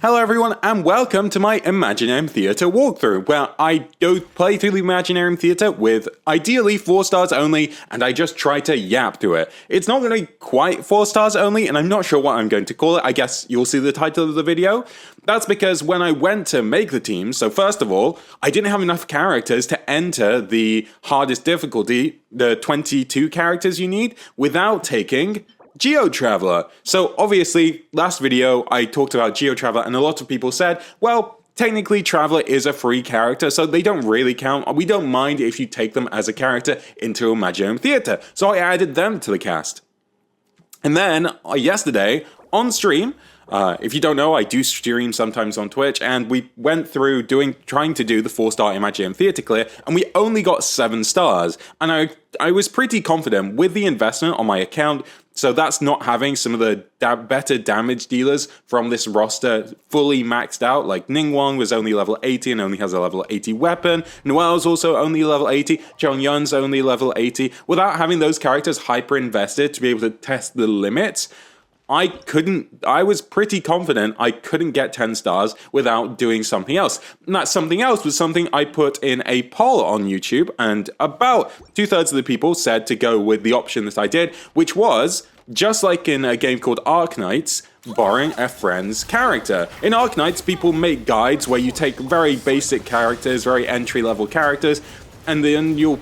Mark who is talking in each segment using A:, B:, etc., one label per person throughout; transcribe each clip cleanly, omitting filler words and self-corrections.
A: Hello everyone and welcome to my Imaginarium Theater walkthrough, where I go play through the Imaginarium Theater with ideally 4 stars only, and I just try to yap through it. It's not going to be quite 4 stars only, and I'm not sure what I'm going to call it. I guess you'll see the title of the video. That's because when I went to make the team, so first of all, I didn't have enough characters to enter the hardest difficulty, the 22 characters you need, without taking Geo-Traveler. So obviously, last video I talked about Geo-Traveler and a lot of people said, well, technically Traveler is a free character, so they don't really count. We don't mind if you take them as a character into Imaginarium Theater. So I added them to the cast. And then, yesterday, on stream, if you don't know, I do stream sometimes on Twitch, and we went through trying to do the 4-star Imaginarium Theater clear, and we only got 7 stars. And I was pretty confident with the investment on my account, so that's not having some of the better damage dealers from this roster fully maxed out. Like Ningguang was only level 80 and only has a level 80 weapon. Noelle's also only level 80. Chongyun's only level 80. Without having those characters hyper invested to be able to test the limits, I was pretty confident I couldn't get 10 stars without doing something else. And that something else was something I put in a poll on YouTube, and about 2/3 of the people said to go with the option that I did, which was, just like in a game called Arknights, borrowing a friend's character. In Arknights, people make guides where you take very basic characters, very entry-level characters, and then you'll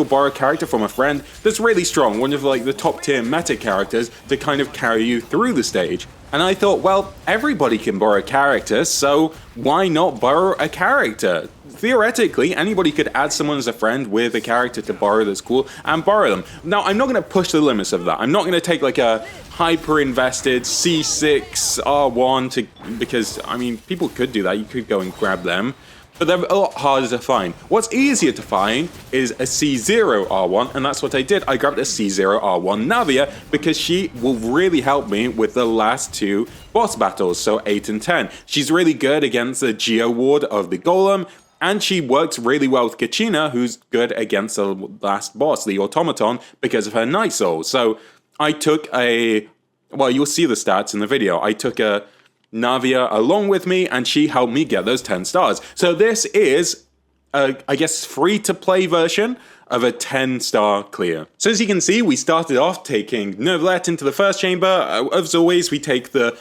A: borrow a character from a friend that's really strong, one of like the top tier meta characters to kind of carry you through the stage. And I thought, well, everybody can borrow a character, so why not borrow a character? Theoretically, anybody could add someone as a friend with a character to borrow that's cool and borrow them. Now, I'm not going to push the limits of that. I'm not going to take like a hyper-invested C6 R1 because, I mean, people could do that. You could go and grab them. But they're a lot harder to find. What's easier to find is a C0 R1, and that's what I did. I grabbed a C0 R1 Navia because she will really help me with the last 2 boss battles, so 8 and 10. She's really good against the Geo Ward of the Golem, and she works really well with Kachina, who's good against the last boss, the Automaton, because of her Night Soul. So I took well, you'll see the stats in the video. I took a Navia along with me, and she helped me get those 10 stars. So this is I guess, free-to-play version of a 10-star clear. So as you can see, we started off taking Neuvillette into the first chamber. As always, we take the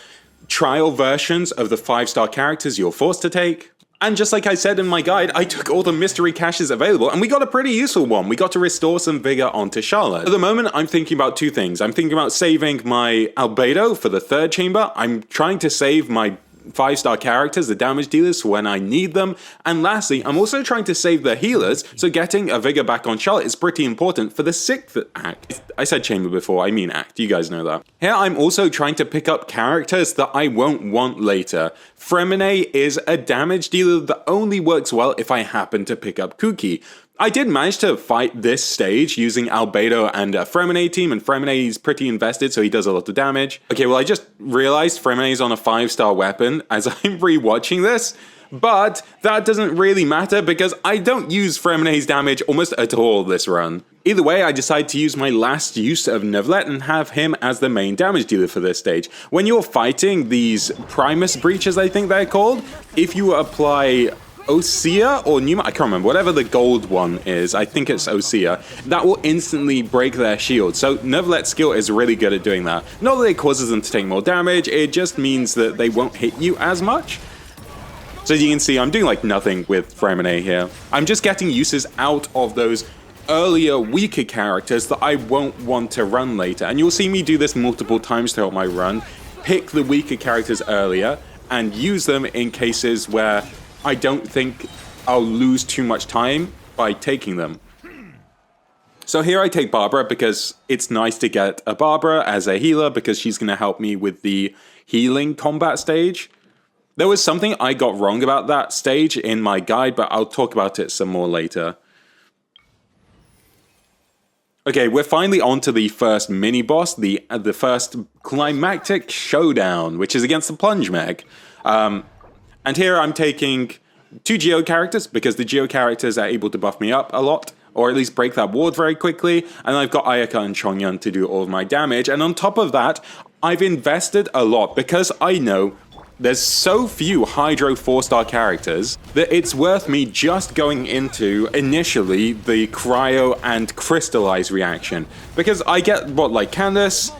A: trial versions of the 5-star characters you're forced to take. And just like I said in my guide, I took all the mystery caches available, and we got a pretty useful one. We got to restore some vigor onto Charlotte. At the moment, I'm thinking about 2 things. I'm thinking about saving my Albedo for the 3rd chamber. I'm trying to save my 5-star characters, the damage dealers, for when I need them. And lastly, I'm also trying to save the healers, so getting a vigor back on Charlotte is pretty important for the 6th act. I said chamber before, I mean act, you guys know that. Here I'm also trying to pick up characters that I won't want later. Fremine is a damage dealer that only works well if I happen to pick up Kuki. I did manage to fight this stage using Albedo and a Fremine team, and Fremine is pretty invested, so he does a lot of damage. Okay, well, I just realized Fremine is on a 5-star weapon as I'm rewatching this, but that doesn't really matter because I don't use Fremine's damage almost at all this run. Either way, I decided to use my last use of Neuvillette and have him as the main damage dealer for this stage. When you're fighting these Primus breaches, I think they're called, if you apply Osea or Numa, I can't remember, whatever the gold one is, I think it's Osea, that will instantly break their shield. So Neuvillette's skill is really good at doing that. Not that it causes them to take more damage, it just means that they won't hit you as much. So as you can see, I'm doing like nothing with Fremine here. I'm just getting uses out of those earlier, weaker characters that I won't want to run later. And you'll see me do this multiple times throughout my run. Pick the weaker characters earlier and use them in cases where I don't think I'll lose too much time by taking them. So here I take Barbara because it's nice to get a Barbara as a healer because she's going to help me with the healing combat stage. There was something I got wrong about that stage in my guide, but I'll talk about it some more later. Okay, we're finally on to the first mini-boss, the first climactic showdown, which is against the Plunge Mech. And here I'm taking 2 Geo characters, because the Geo characters are able to buff me up a lot, or at least break that ward very quickly, and I've got Ayaka and Chongyun to do all of my damage, and on top of that, I've invested a lot, because I know there's so few Hydro 4-star characters that it's worth me just going into initially the Cryo and Crystallize reaction. Because I get like Candace,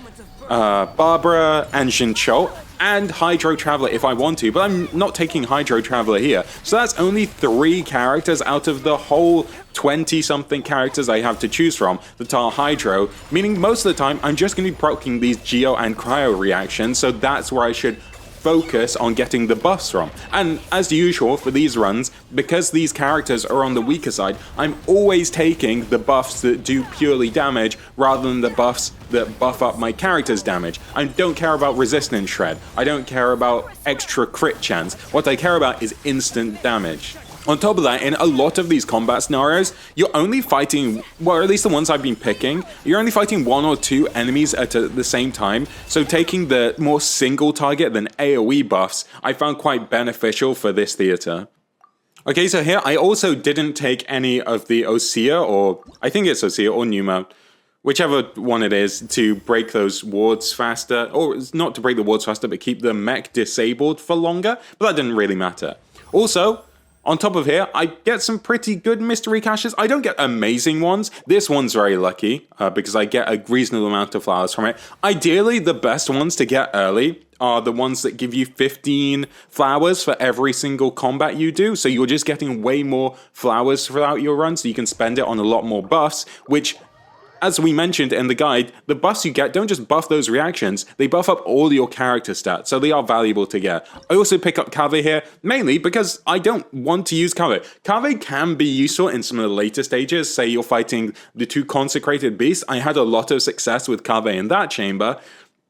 A: Barbara, and Jincho, and Hydro Traveler if I want to, but I'm not taking Hydro Traveler here. So that's only 3 characters out of the whole 20-something characters I have to choose from that are Hydro, meaning most of the time I'm just going to be proccing these Geo and Cryo reactions, so that's where I should focus on getting the buffs from. And as usual for these runs, because these characters are on the weaker side, I'm always taking the buffs that do purely damage rather than the buffs that buff up my character's damage. I don't care about resistance shred. I don't care about extra crit chance. What I care about is instant damage. On top of that, in a lot of these combat scenarios, you're only fighting, well, at least the ones I've been picking, you're only fighting 1 or 2 enemies at the same time, so taking the more single target than AoE buffs, I found quite beneficial for this theater. Okay, so here I also didn't take any of the Osea, or I think it's Osea or Numa, whichever one it is, to break those wards faster, or not to break the wards faster, but keep the mech disabled for longer, but that didn't really matter. Also, on top of here, I get some pretty good mystery caches. I don't get amazing ones. This one's very lucky because I get a reasonable amount of flowers from it. Ideally, the best ones to get early are the ones that give you 15 flowers for every single combat you do. So you're just getting way more flowers throughout your run, so you can spend it on a lot more buffs, which, as we mentioned in the guide, the buffs you get don't just buff those reactions, they buff up all your character stats, so they are valuable to get. I also pick up Cave here, mainly because I don't want to use Cave. Cave can be useful in some of the later stages, say you're fighting the 2 consecrated beasts. I had a lot of success with Cave in that chamber,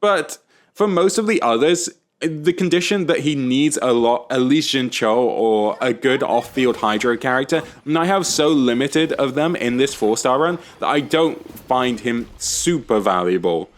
A: but for most of the others, the condition that he needs a lot, at least Jincho or a good off-field Hydro character, and I have so limited of them in this 4-star run that I don't find him super valuable.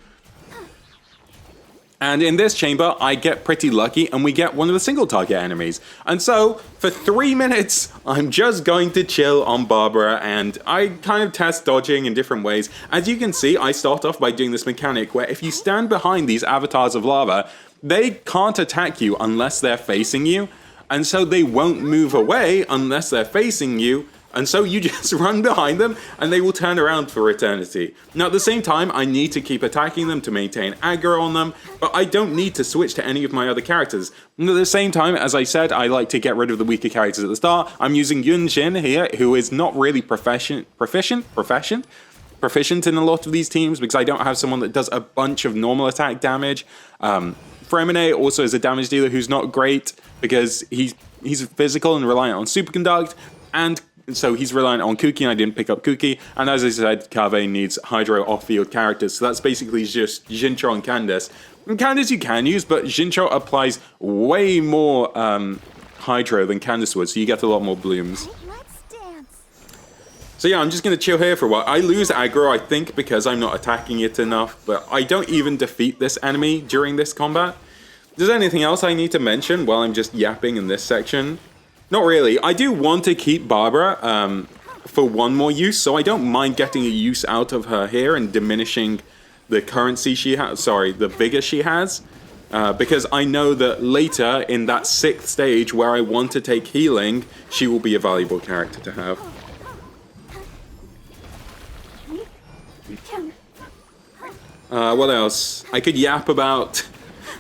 A: And in this chamber, I get pretty lucky and we get one of the single target enemies. And so, for 3 minutes, I'm just going to chill on Barbara and I kind of test dodging in different ways. As you can see, I start off by doing this mechanic where if you stand behind these avatars of lava, they can't attack you unless they're facing you. And so they won't move away unless they're facing you. And so you just run behind them and they will turn around for eternity. Now at the same time, I need to keep attacking them to maintain aggro on them, but I don't need to switch to any of my other characters. And at the same time, as I said, I like to get rid of the weaker characters at the start. I'm using Yunjin here, who is not really proficient in a lot of these teams because I don't have someone that does a bunch of normal attack damage. Fremine also is a damage dealer who's not great because he's physical and reliant on Superconduct, and so he's reliant on Kuki, and I didn't pick up Kuki. And as I said, Cave needs Hydro off-field characters, so that's basically just Jincho and Candace. And Candace you can use, but Jincho applies way more Hydro than Candace would, so you get a lot more blooms. So yeah, I'm just going to chill here for a while. I lose aggro, I think, because I'm not attacking it enough, but I don't even defeat this enemy during this combat. Is there anything else I need to mention while I'm just yapping in this section? Not really. I do want to keep Barbara for one more use, so I don't mind getting a use out of her here and diminishing the currency she has, the vigor she has, because I know that later in that 6th stage where I want to take healing, she will be a valuable character to have. What else? I could yap about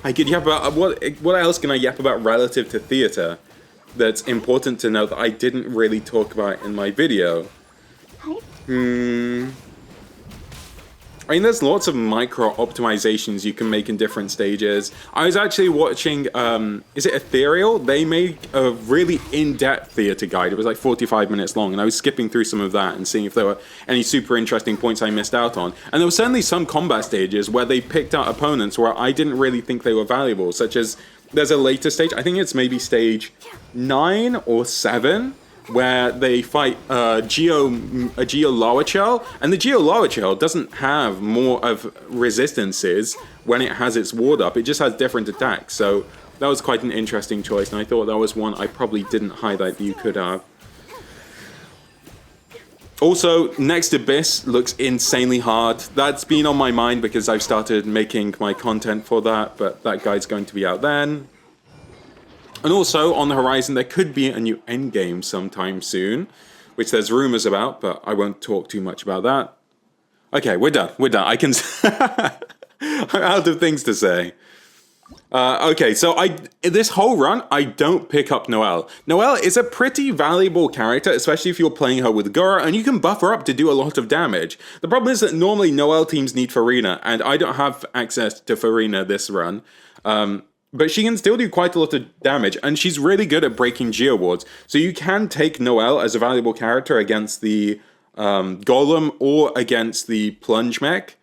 A: what else can I yap about relative to theater that's important to know that I didn't really talk about in my video? I mean, there's lots of micro optimizations you can make in different stages. I was actually watching, is it Ethereal? They made a really in-depth theater guide. It was like 45 minutes long, and I was skipping through some of that and seeing if there were any super interesting points I missed out on. And there were certainly some combat stages where they picked out opponents where I didn't really think they were valuable, such as there's a later stage, I think it's maybe stage 9 or 7, where they fight a Geo Lawachel, and the Geo Lawachel doesn't have more of resistances when it has its ward up, it just has different attacks, so that was quite an interesting choice, and I thought that was one I probably didn't highlight that you could have. Also, Next Abyss looks insanely hard. That's been on my mind because I've started making my content for that, but that guide's going to be out then. And also, on the horizon, there could be a new endgame sometime soon, which there's rumors about, but I won't talk too much about that. Okay, we're done. We're done. I can... I'm out of things to say. Okay, so this whole run, I don't pick up Noelle. Noelle is a pretty valuable character, especially if you're playing her with Gura, and you can buff her up to do a lot of damage. The problem is that normally Noelle teams need Farina, and I don't have access to Farina this run. But she can still do quite a lot of damage, and she's really good at breaking Geo wards. So you can take Noelle as a valuable character against the Golem or against the Plunge Mech.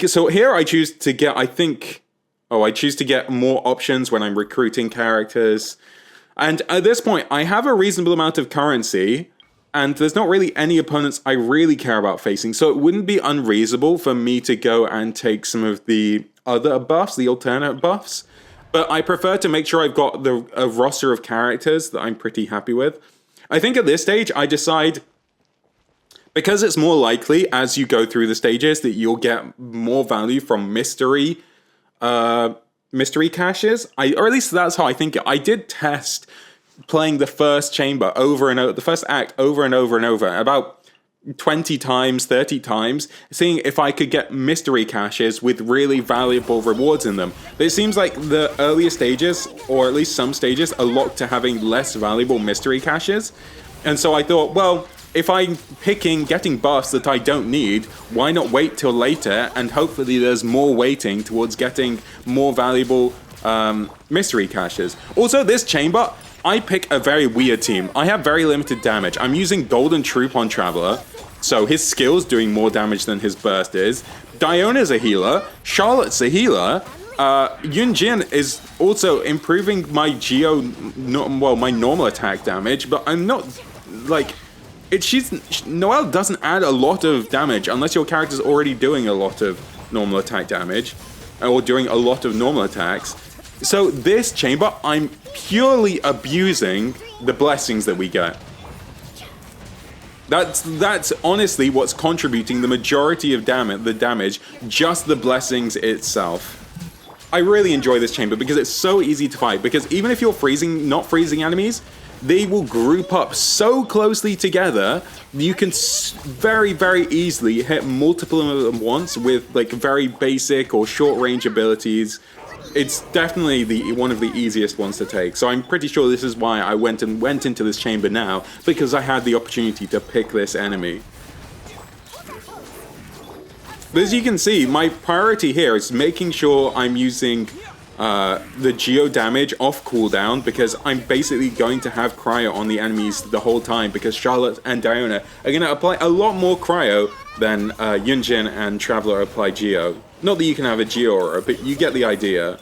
A: So here I choose to get, I choose to get more options when I'm recruiting characters. And at this point, I have a reasonable amount of currency, and there's not really any opponents I really care about facing. So it wouldn't be unreasonable for me to go and take some of the other buffs, the alternate buffs. But I prefer to make sure I've got a roster of characters that I'm pretty happy with. I think at this stage, I decide... because it's more likely as you go through the stages that you'll get more value from mystery caches. Or at least that's how I think it. I did test playing the first chamber over and over, the first act over and over and over, about 20 times, 30 times, seeing if I could get mystery caches with really valuable rewards in them. But it seems like the earlier stages, or at least some stages, are locked to having less valuable mystery caches. And so I thought, well, if I'm getting buffs that I don't need, why not wait till later, and hopefully there's more waiting towards getting more valuable mystery caches. Also, this chamber, I pick a very weird team. I have very limited damage. I'm using Golden Troop on Traveler, so his skill's doing more damage than his burst is. Diona's a healer, Charlotte's a healer, Yunjin is also improving my my normal attack damage, but I'm not, like... Noelle doesn't add a lot of damage unless your character's already doing a lot of normal attack damage or doing a lot of normal attacks. So this chamber, I'm purely abusing the blessings that we get. That's honestly what's contributing the majority of the damage, just the blessings itself. I really enjoy this chamber because it's so easy to fight, because even if you're not freezing enemies, they will group up so closely together, you can very, very easily hit multiple of them once with like very basic or short range abilities. It's definitely one of the easiest ones to take. So I'm pretty sure this is why I went into this chamber now, because I had the opportunity to pick this enemy. But as you can see, my priority here is making sure I'm using the Geo damage off cooldown, because I'm basically going to have cryo on the enemies the whole time, because Charlotte and Diona are going to apply a lot more cryo than Yunjin and Traveler apply Geo. Not that you can have a Geo aura, but you get the idea.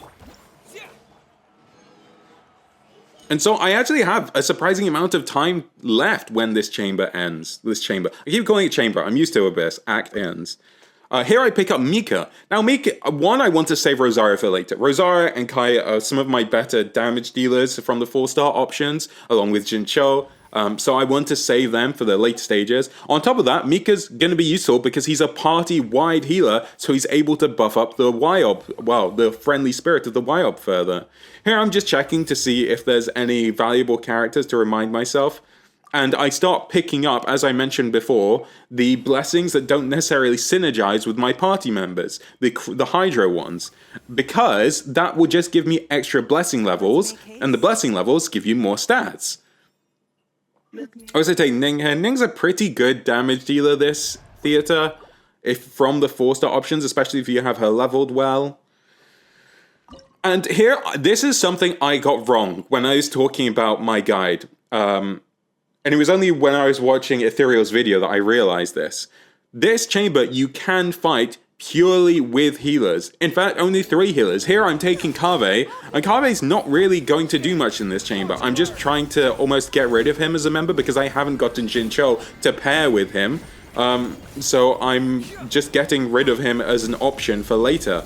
A: And so I actually have a surprising amount of time left when this chamber ends. I keep calling it chamber, I'm used to Abyss, act ends. Here I pick up Mika. Now Mika, I want to save Rosaria for later. Rosaria and Kaya are some of my better damage dealers from the 4-star options, along with Jincho. So I want to save them for the later stages. On top of that, Mika's going to be useful because he's a party-wide healer, so he's able to buff up the the friendly spirit of the YOB further. Here I'm just checking to see if there's any valuable characters to remind myself. And I start picking up, as I mentioned before, the blessings that don't necessarily synergize with my party members, the Hydro ones, because that will just give me extra blessing levels, and the blessing levels give you more stats. I also take Ning here. Ning's a pretty good damage dealer this theater, from the 4-star options, especially if you have her leveled well. And here, this is something I got wrong when I was talking about my guide. And it was only when I was watching Ethereal's video that I realized this. This chamber, you can fight purely with healers. In fact, only 3 healers. Here I'm taking Kaveh, and Kaveh's not really going to do much in this chamber. I'm just trying to almost get rid of him as a member because I haven't gotten Jincho to pair with him. So I'm just getting rid of him as an option for later.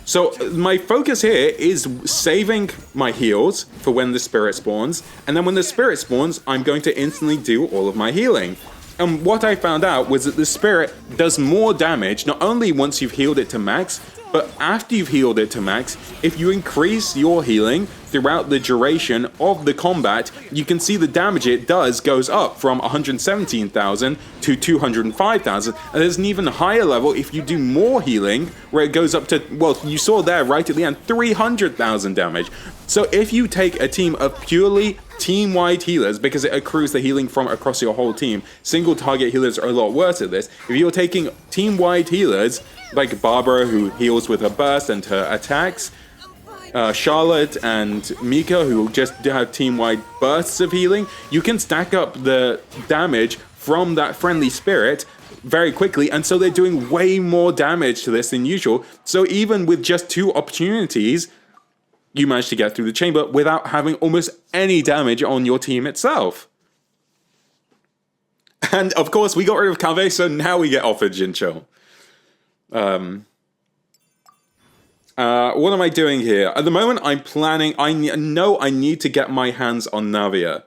A: So my focus here is saving my heals for when the spirit spawns, and then when the spirit spawns, I'm going to instantly do all of my healing. And what I found out was that the spirit does more damage, not only once you've healed it to max, But after you've healed it to max, if you increase your healing throughout the duration of the combat, you can see the damage it does goes up from 117,000 to 205,000, and there's an even higher level if you do more healing, where it goes up to, well, you saw there right at the end, 300,000 damage. So if you take a team of purely team-wide healers, because it accrues the healing from across your whole team, single target healers are a lot worse at this. If you're taking team-wide healers, like Barbara, who heals with her burst and her attacks, Charlotte and Mika, who just have team-wide bursts of healing, you can stack up the damage from that friendly spirit very quickly, and so they're doing way more damage to this than usual. So even with just 2 opportunities, you manage to get through the chamber without having almost any damage on your team itself. And of course, we got rid of Kave, so now we get offered Jincho. What am I doing here? At the moment, I'm planning, I know I need to get my hands on Navia.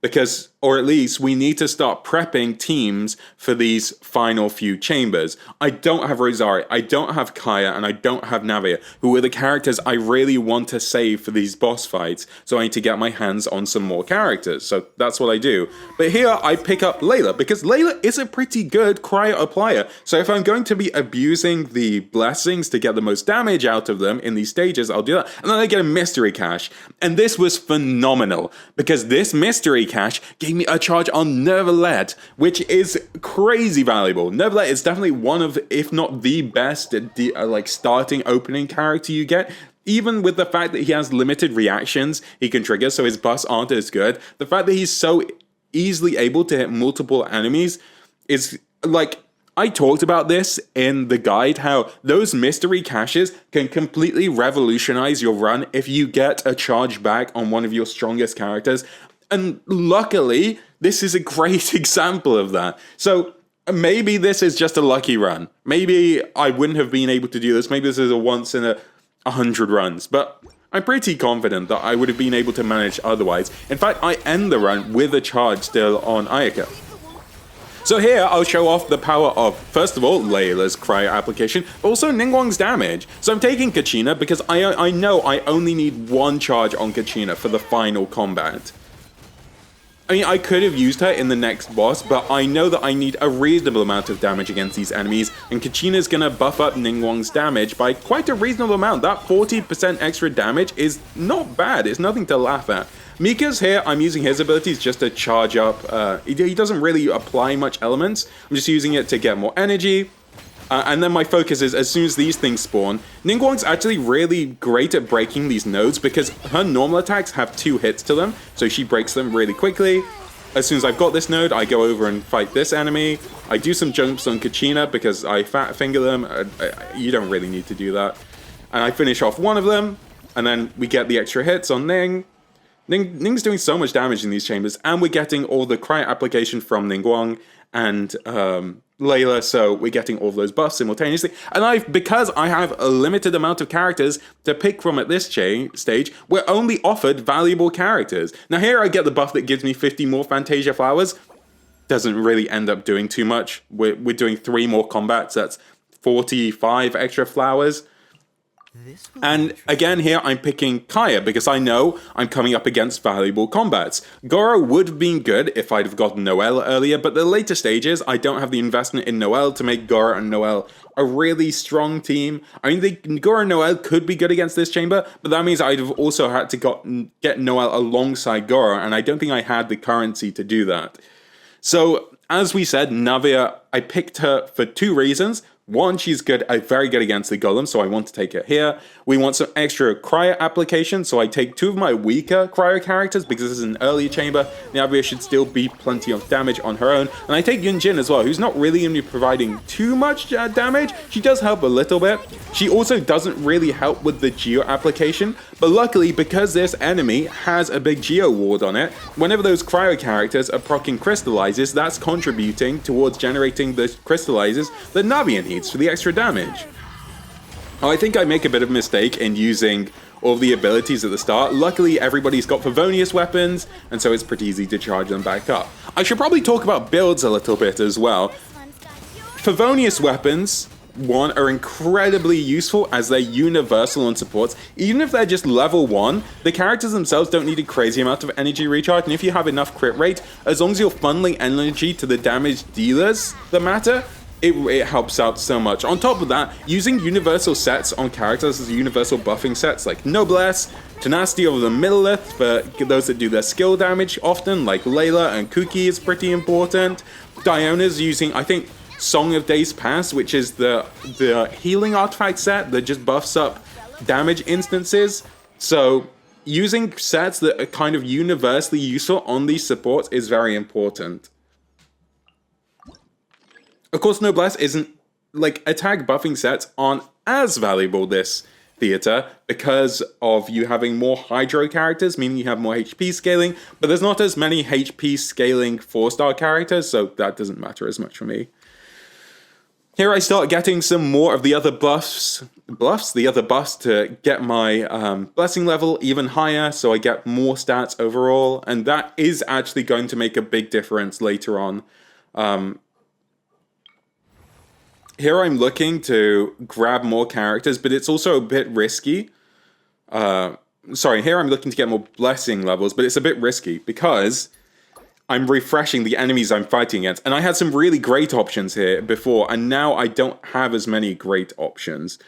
A: Because, or at least, we need to start prepping teams for these final few chambers. I don't have Rosario, I don't have Kaya, and I don't have Navia, who are the characters I really want to save for these boss fights. So I need to get my hands on some more characters. So that's what I do. But here, I pick up Layla, because Layla is a pretty good cryo applier. So if I'm going to be abusing the blessings to get the most damage out of them in these stages, I'll do that. And then I get a mystery cache. And this was phenomenal, because this mystery cache gave me a charge on Nervalet, which is crazy valuable. Nervalet is definitely one of, if not the best, like starting opening character you get. Even with the fact that he has limited reactions he can trigger, so his buffs aren't as good. The fact that he's so easily able to hit multiple enemies is like, I talked about this in the guide, how those mystery caches can completely revolutionize your run if you get a charge back on one of your strongest characters. And luckily, this is a great example of that. So maybe this is just a lucky run. Maybe I wouldn't have been able to do this. Maybe this is a once in 100 runs. But I'm pretty confident that I would have been able to manage otherwise. In fact, I end the run with a charge still on Ayaka. So here, I'll show off the power of, first of all, Layla's cryo application, but also Ningguang's damage. So I'm taking Kachina because I know I only need 1 charge on Kachina for the final combat. I mean, I could have used her in the next boss, but I know that I need a reasonable amount of damage against these enemies, and Kachina's gonna buff up Ningguang's damage by quite a reasonable amount. That 40% extra damage is not bad, it's nothing to laugh at. Mika's here, I'm using his abilities just to charge up, he doesn't really apply much elements, I'm just using it to get more energy. And then my focus is, as soon as these things spawn, Ningguang's actually really great at breaking these nodes because her normal attacks have 2 hits to them, so she breaks them really quickly. As soon as I've got this node, I go over and fight this enemy. I do some jumps on Kachina because I fat finger them. You don't really need to do that. And I finish off one of them, and then we get the extra hits on Ning. Ning's doing so much damage in these chambers, and we're getting all the cryo application from Ningguang and Layla, so we're getting all of those buffs simultaneously. And because I have a limited amount of characters to pick from at this stage, we're only offered valuable characters. Now here I get the buff that gives me 50 more Fantasia Flowers. Doesn't really end up doing too much. We're doing 3 more combats, that's 45 extra flowers. And again here I'm picking Kaya because I know I'm coming up against valuable combats. Goro would have been good if I'd have gotten Noelle earlier, but the later stages I don't have the investment in Noelle to make Goro and Noelle a really strong team. I mean, Goro and Noelle could be good against this chamber, but that means I'd have also had to get Noelle alongside Goro, and I don't think I had the currency to do that. So as we said, Navia, I picked her for 2 reasons. One, she's good, very good against the golem, so I want to take her here. We want some extra cryo application, so I take 2 of my weaker cryo characters because this is an early chamber. Navia should still be plenty of damage on her own. And I take Yunjin as well, who's not really going to be providing too much damage. She does help a little bit. She also doesn't really help with the Geo application, but luckily, because this enemy has a big Geo ward on it, whenever those cryo characters are proccing crystallizes, that's contributing towards generating the crystallizes that Navia needs for the extra damage. Oh, I think I make a bit of a mistake in using all the abilities at the start. Luckily, everybody's got Favonius weapons, and so it's pretty easy to charge them back up. I should probably talk about builds a little bit as well. Favonius weapons 1 are incredibly useful as they're universal on supports. Even if they're just level 1, the characters themselves don't need a crazy amount of energy recharge, and if you have enough crit rate, as long as you're funneling energy to the damage dealers that matter, it helps out so much. On top of that, using universal sets on characters as universal buffing sets like Noblesse, Tenacity over the Millilith for those that do their skill damage often, like Layla and Kuki is pretty important. Diana's using, I think, Song of Days Past, which is the healing artifact set that just buffs up damage instances. So using sets that are kind of universally useful on these supports is very important. Of course, Noblesse isn't, like, attack buffing sets aren't as valuable this theater because of you having more Hydro characters, meaning you have more HP scaling, but there's not as many HP scaling 4-star characters, so that doesn't matter as much for me. Here I start getting some more of the other buffs to get my blessing level even higher, so I get more stats overall, and that is actually going to make a big difference later on. Here I'm looking to grab more characters, but it's also a bit risky. Here I'm looking to get more blessing levels, but it's a bit risky because I'm refreshing the enemies I'm fighting against. And I had some really great options here before, and now I don't have as many great options.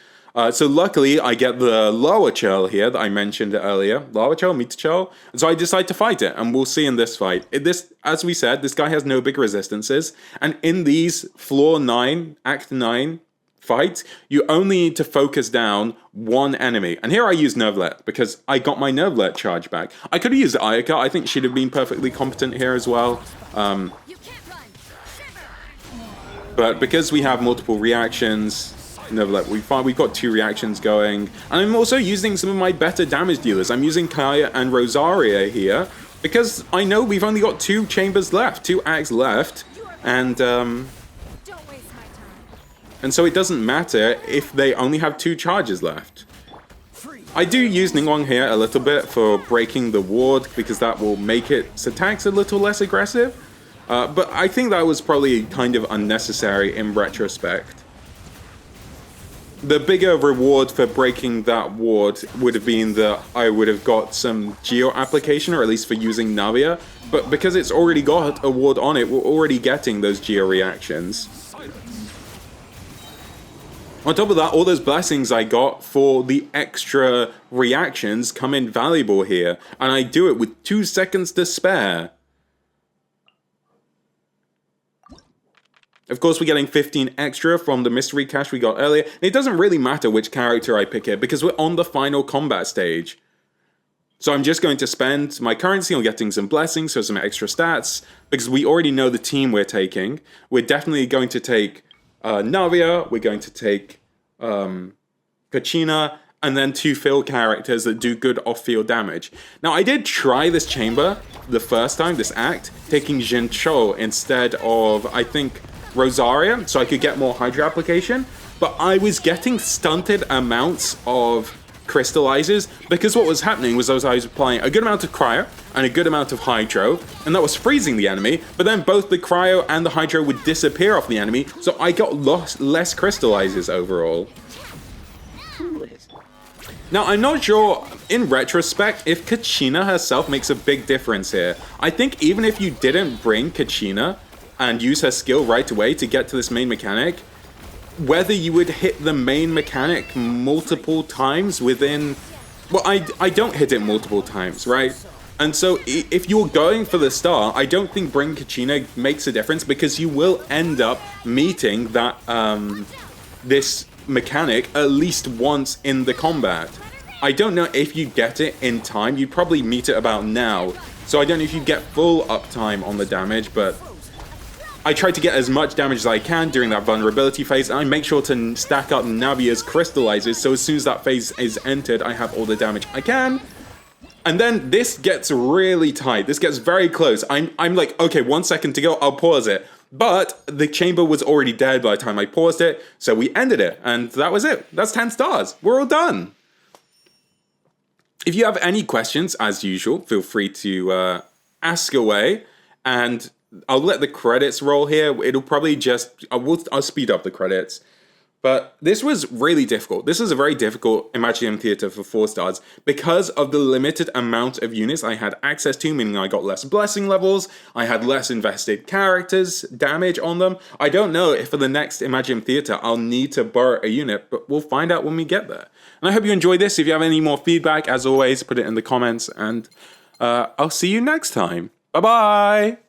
A: So luckily, I get the lower Churl here that I mentioned earlier. Lower Churl, Meter Churl. So I decide to fight it, and we'll see in this fight. As we said, this guy has no big resistances. And in these floor 9, act 9 fights, you only need to focus down one enemy. And here I use Nervlet, because I got my Nervlet charge back. I could have used Ayaka. I think she'd have been perfectly competent here as well. But because we have multiple reactions, we've got 2 reactions going, and I'm also using some of my better damage dealers. I'm using Kaya and Rosaria here because I know we've only got 2 chambers left, 2 acts left, and so it doesn't matter if they only have 2 charges left. I do use Ningguang here a little bit for breaking the ward because that will make its attacks a little less aggressive, but I think that was probably kind of unnecessary in retrospect. The bigger reward for breaking that ward would have been that I would have got some geo application, or at least for using Navia, but because it's already got a ward on it, we're already getting those geo reactions. On top of that, all those blessings I got for the extra reactions come in valuable here, and I do it with 2 seconds to spare. Of course, we're getting 15 extra from the mystery cache we got earlier. And it doesn't really matter which character I pick here because we're on the final combat stage. So I'm just going to spend my currency on getting some blessings, so some extra stats, because we already know the team we're taking. We're definitely going to take Navia, we're going to take Kachina, and then 2 fill characters that do good off-field damage. Now, I did try this chamber the first time, this act, taking Jincho instead of, I think, Rosaria, so I could get more Hydra application, but I was getting stunted amounts of crystallizers because what was happening was I was applying a good amount of cryo and a good amount of hydro, and that was freezing the enemy, but then both the cryo and the hydro would disappear off the enemy, so I got less crystallizers overall. Now, I'm not sure, in retrospect, if Kachina herself makes a big difference here. I think even if you didn't bring Kachina and use her skill right away to get to this main mechanic, whether you would hit the main mechanic multiple times within... Well, I don't hit it multiple times, right? And so if you're going for the star, I don't think bringing Kachina makes a difference because you will end up meeting that this mechanic at least once in the combat. I don't know if you get it in time. You'd probably meet it about now. So I don't know if you get full uptime on the damage, but I try to get as much damage as I can during that vulnerability phase, and I make sure to stack up Navia's crystallizers, so as soon as that phase is entered, I have all the damage I can. And then this gets really tight. This gets very close. I'm like, okay, 1 second to go, I'll pause it. But the chamber was already dead by the time I paused it, so we ended it, and that was it. That's 10 stars. We're all done. If you have any questions, as usual, feel free to ask away, and I'll let the credits roll here. It'll probably just... I'll speed up the credits. But this was really difficult. This is a very difficult Imaginarium Theater for 4 stars because of the limited amount of units I had access to, meaning I got less blessing levels, I had less invested characters, damage on them. I don't know if for the next Imaginarium Theater I'll need to borrow a unit, but we'll find out when we get there. And I hope you enjoyed this. If you have any more feedback, as always, put it in the comments, and I'll see you next time. Bye-bye!